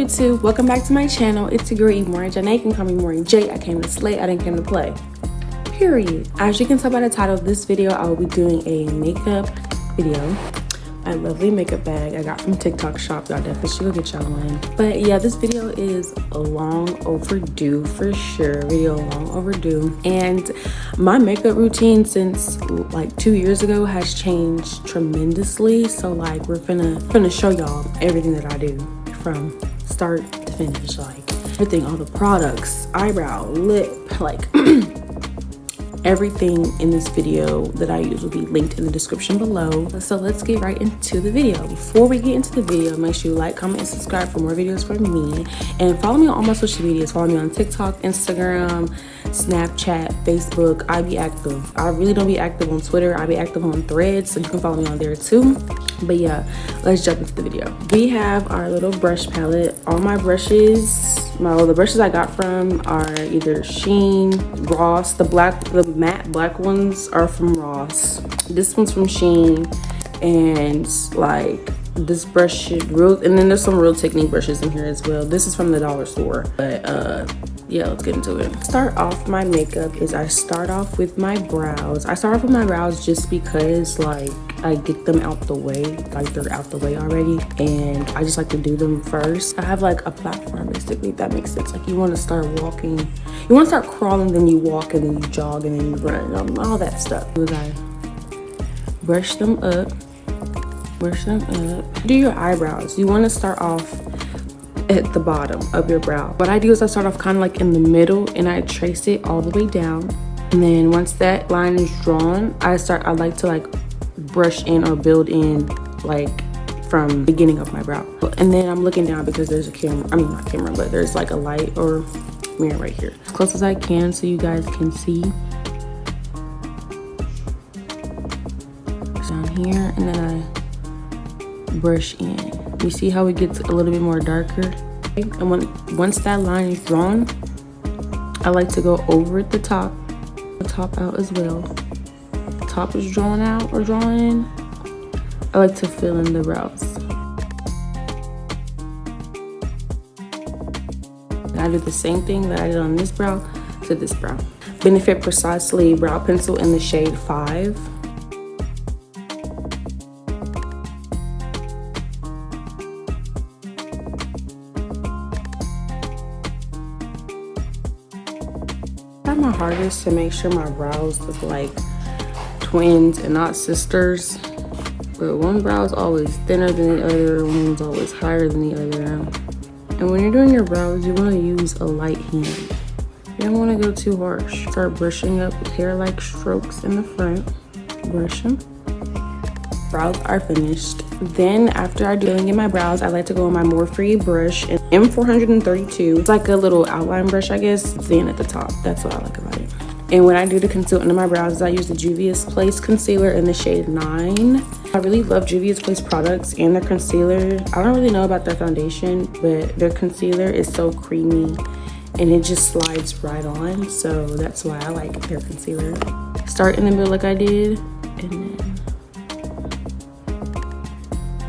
YouTube, welcome back to my channel. It's your girl emaurijonae. You can call me Maury J. I came to slay, I didn't come to play. Period. As you can tell by the title of this video, I will be doing a makeup video. My lovely makeup bag I got from TikTok shop. Y'all definitely should go get y'all one. But yeah, this video is long overdue for sure. Long overdue. And my makeup routine since like 2 years ago has changed tremendously. So like we're finna show y'all everything that I do from start to finish, like everything, all the products, eyebrow, lip, like everything in this video that I use will be linked in the description below. So let's get right into the video. Before we get into the video, make sure you like, comment, and subscribe for more videos from me. And follow me on all my social medias. Follow me on TikTok, Instagram, Snapchat, Facebook. I be active. I really don't be active on Twitter. I be active on Threads, so you can follow me on there too. But yeah, let's jump into the video. We have our little brush palette. All my brushes, the brushes I got from are either Shein, Ross. The matte black ones are from Ross. This one's from Shein, and like this brush and then there's some Real Technique brushes in here as well. This is from the dollar store, but yeah, let's get into it. Start off my makeup is I start off with my brows. I start off with my brows just because like I get them out the way, like they're out the way already, and I just like to do them first. I have like a platform basically, if that makes sense. Like you want to start walking, you want to start crawling, then you walk, and then you jog, and then you run, all that stuff. I brush them up. Do your eyebrows. You want to start off at the bottom of your brow. What I do is I start off kind of like in the middle, and I trace it all the way down. And then once that line is drawn, I like to like brush in or build in like from the beginning of my brow. And then I'm looking down because there's a camera, I mean not camera, but there's like a light or mirror right here. As close as I can so you guys can see. Down here, and then I brush in. You see how it gets a little bit more darker? And once that line is drawn, I like to go over the top out as well. Top is drawn out or drawn in. I like to fill in the brows. I do the same thing that I did on this brow to this brow. Benefit Precisely brow pencil in the shade 5. I try my hardest to make sure my brows look like twins and not sisters, but one brow is always thinner than the other, one's always higher than the other. And when you're doing your brows, you want to use a light hand. You don't want to go too harsh. Start brushing up with hair-like strokes in the front. Brush them. Brows are finished. Then after I do filling in my brows, I like to go on my Morphe brush in M432. It's like a little outline brush, I guess, thin at the top. That's what I like about it. And when I do the conceal under my brows, I use the Juvias Place concealer in the shade 9. I really love Juvias Place products and their concealer. I don't really know about their foundation, but their concealer is so creamy and it just slides right on. So that's why I like their concealer. Start in the middle like I did, and then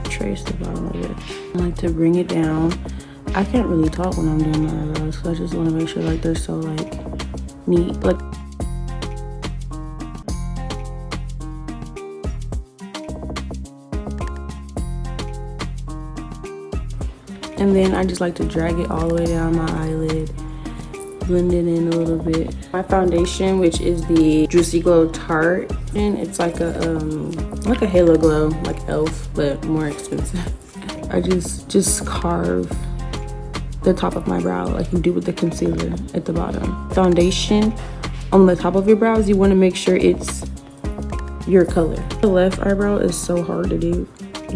trace the bottom of it. I like to bring it down. I can't really talk when I'm doing my eyebrows, so I just want to make sure like they're so like neat. Like and then I just like to drag it all the way down my eyelid, blend it in a little bit. My foundation, which is the Juicy Glow Tarte, and it's like a halo glow, like e.l.f., but more expensive. I just carve the top of my brow like you do with the concealer at the bottom. Foundation on the top of your brows, you want to make sure it's your color. The left eyebrow is so hard to do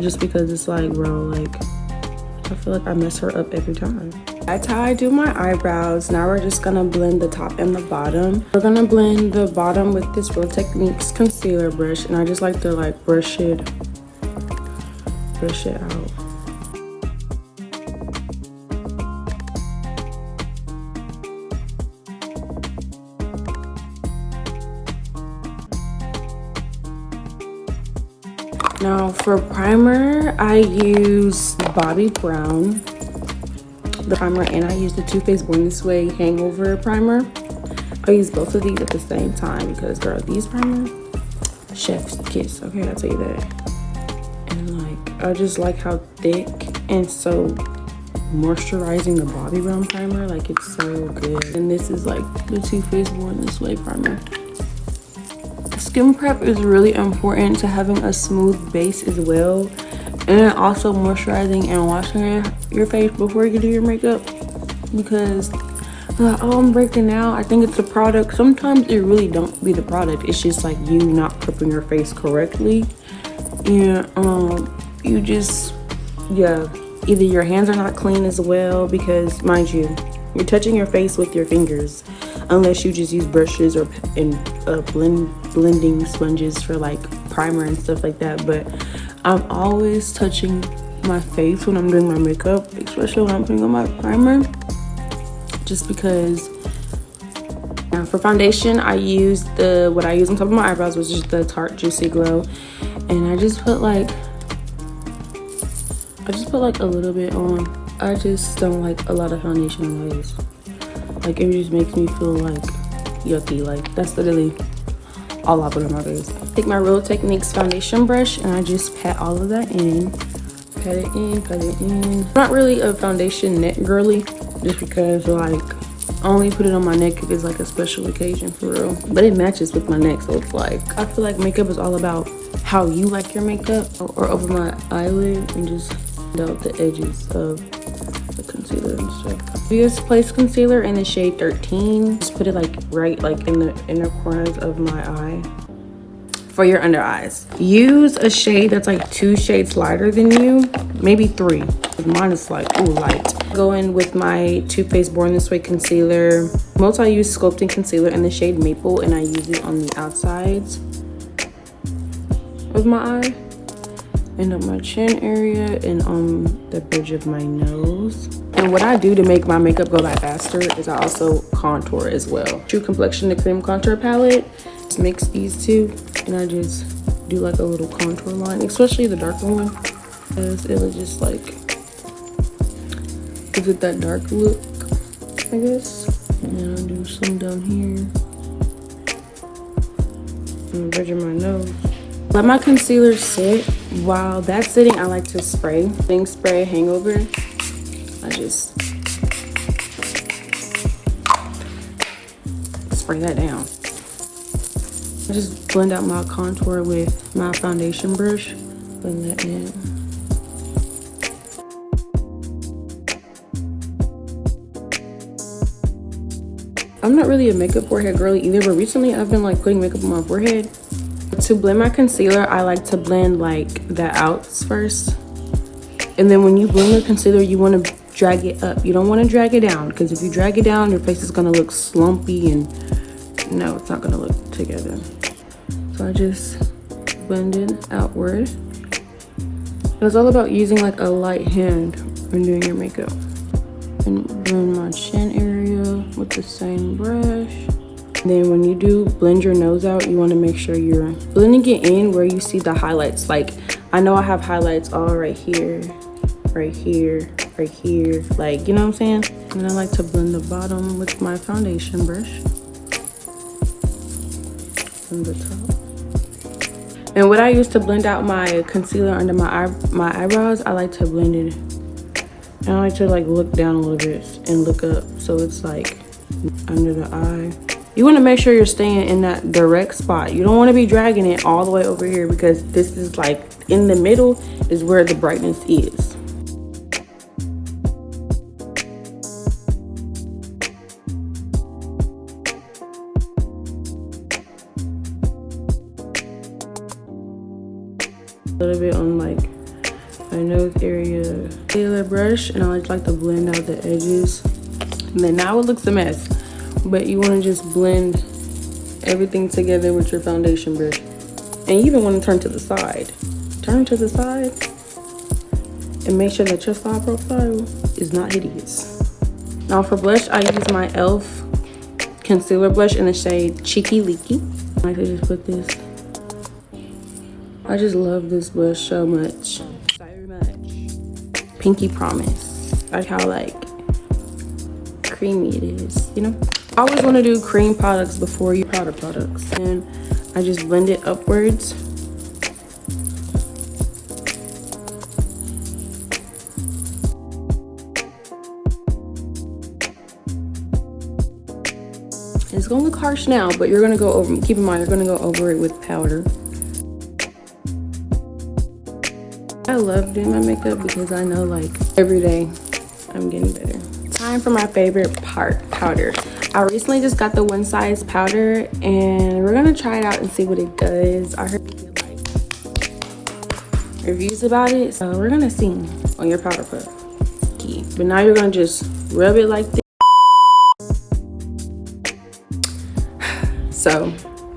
just because it's like, bro, like I feel like I mess her up every time. That's how I do my eyebrows. Now we're just gonna blend the top and the bottom. We're gonna blend the bottom with this Real Techniques concealer brush, and I just like to like brush it out. Now for primer, I use Bobbi Brown. the primer and I use the Too Faced Born This Way Hangover primer. I use both of these at the same time because, girl, these primers, chef's kiss. Okay, I'll tell you that. And like, I just like how thick and so moisturizing the Bobbi Brown primer. Like, it's so good. And this is like the Too Faced Born This Way primer. Skin prep is really important to having a smooth base as well, and also moisturizing and washing your face before you do your makeup, because oh, I'm breaking out, I think it's the product. Sometimes it really don't be the product, it's just like you not prepping your face correctly. And you just, yeah, either your hands are not clean as well, because mind you, you're touching your face with your fingers unless you just use brushes or blending sponges for like primer and stuff like that. But I'm always touching my face when I'm doing my makeup, especially when I'm putting on my primer, just because. Now for foundation, I use what I use on top of my eyebrows, which is the Tarte Juicy Glow, and I just put like a little bit on. I just don't like a lot of foundation on my face. Like, it just makes me feel like yucky. Like, that's literally all I put on my face. Take my Real Techniques foundation brush and I just pat all of that in. Pat it in, pat it in. I'm not really a foundation neck girly, just because like I only put it on my neck if it's like a special occasion, for real. But it matches with my neck, so it's like, I feel like makeup is all about how you like your makeup. Or over my eyelid and just out the edges of the concealer and stuff. Juvias Place concealer in the shade 13. Just put it like right like in the inner corners of my eye for your under eyes. Use a shade that's like 2 shades lighter than you, maybe 3. Mine is like, ooh, light. Go in with my Too Faced Born This Way concealer. Multi-use sculpting concealer in the shade Maple, and I use it on the outsides of my eye and up my chin area and on the bridge of my nose. And what I do to make my makeup go by faster is I also contour as well. True Complexion, the cream contour palette. Just mix these two and I just do like a little contour line, especially the darker one, because it'll just like gives it that dark look, I guess. And then I'll do some down here on the bridge of my nose. Let my concealer sit. While that's sitting, I like to spray. Spray Hangover. I just spray that down. I just blend out my contour with my foundation brush. Blend that in. I'm not really a makeup forehead girly either, but recently I've been like putting makeup on my forehead. To blend my concealer, I like to blend like the outs first. And then when you blend the concealer, you want to drag it up. You don't want to drag it down, because if you drag it down, your face is going to look slumpy and no, it's not going to look together. So I just blend it outward. And it's all about using like a light hand when doing your makeup. And blend my chin area with the same brush. And then when you do blend your nose out, you want to make sure you're blending it in where you see the highlights. Like, I know I have highlights all right here, right here, right here, like, you know what I'm saying? And I like to blend the bottom with my foundation brush from the top. And what I use to blend out my concealer under my eyebrows, I like to blend it. And I like to like look down a little bit and look up, so it's like under the eye. You want to make sure you're staying in that direct spot. You don't want to be dragging it all the way over here, because this is like in the middle is where the brightness is. A little bit on like my nose area. Concealer brush, and I like to blend out the edges. And then now it looks a mess, but you want to just blend everything together with your foundation brush. And you even want to turn to the side. Turn to the side and make sure that your side profile is not hideous. Now for blush, I use my e.l.f. concealer blush in the shade Cheeky Leechy. I could just put this. I just love this blush so much. So much. Pinky Promise. Like how like creamy it is, you know? I always want to do cream products before you powder products. And I just blend it upwards. It's gonna look harsh now, but you're gonna go over, keep in mind, you're gonna go over it with powder. I love doing my makeup because I know like every day I'm getting better. Time for my favorite part, powder. I recently just got the one size powder and we're gonna try it out and see what it does. I heard like reviews about it, so we're gonna see on your powder puff. But now you're gonna just rub it like this. So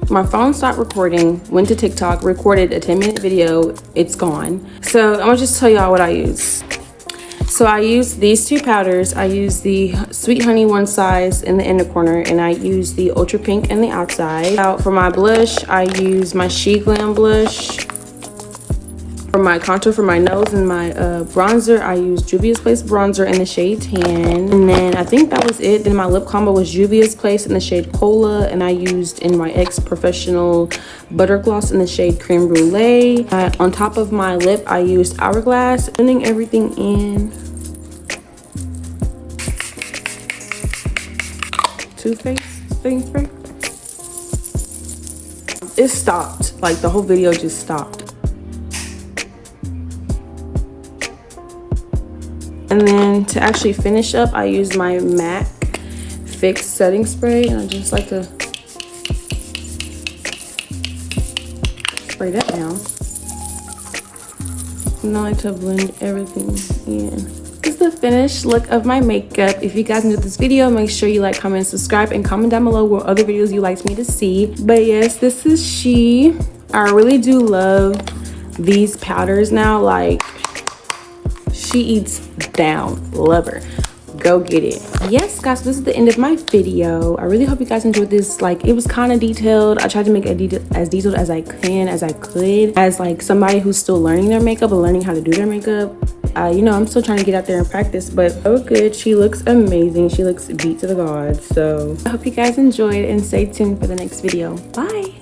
my phone stopped recording, went to TikTok, recorded a 10-minute video, it's gone. So I'm gonna just tell y'all what I use. So I use these two powders. I use the Sweet Honey one size in the inner corner, and I use the Ultra Pink in the outside. Out for my blush, I use my SHEGLAM blush. For my contour for my nose and my bronzer, I use Juvia's Place bronzer in the shade Tan. And then I think that was it. Then my lip combo was Juvia's Place in the shade Kola. And I used in my X Professional Buttergloss in the shade Creme Brûlée. On top of my lip, I used Hourglass. Blending everything in. Too Faced setting spray. It stopped. Like the whole video just stopped. And then to actually finish up, I use my MAC Fix setting spray, and I just like to spray that down. And I like to blend everything in. This is the finished look of my makeup. If you guys enjoyed this video, make sure you like, comment, and subscribe, and comment down below what other videos you liked me to see. But yes, this is she. I really do love these powders now. Like, she eats down. Love her. Go get it. Yes guys, this is the end of my video. I really hope you guys enjoyed this. Like, it was kind of detailed. I tried to make it as detailed as I could as like somebody who's still learning their makeup and learning how to do their makeup. You know, I'm still trying to get out there and practice, but so good. She looks amazing. She looks beat to the gods. So I hope you guys enjoyed and stay tuned for the next video. Bye.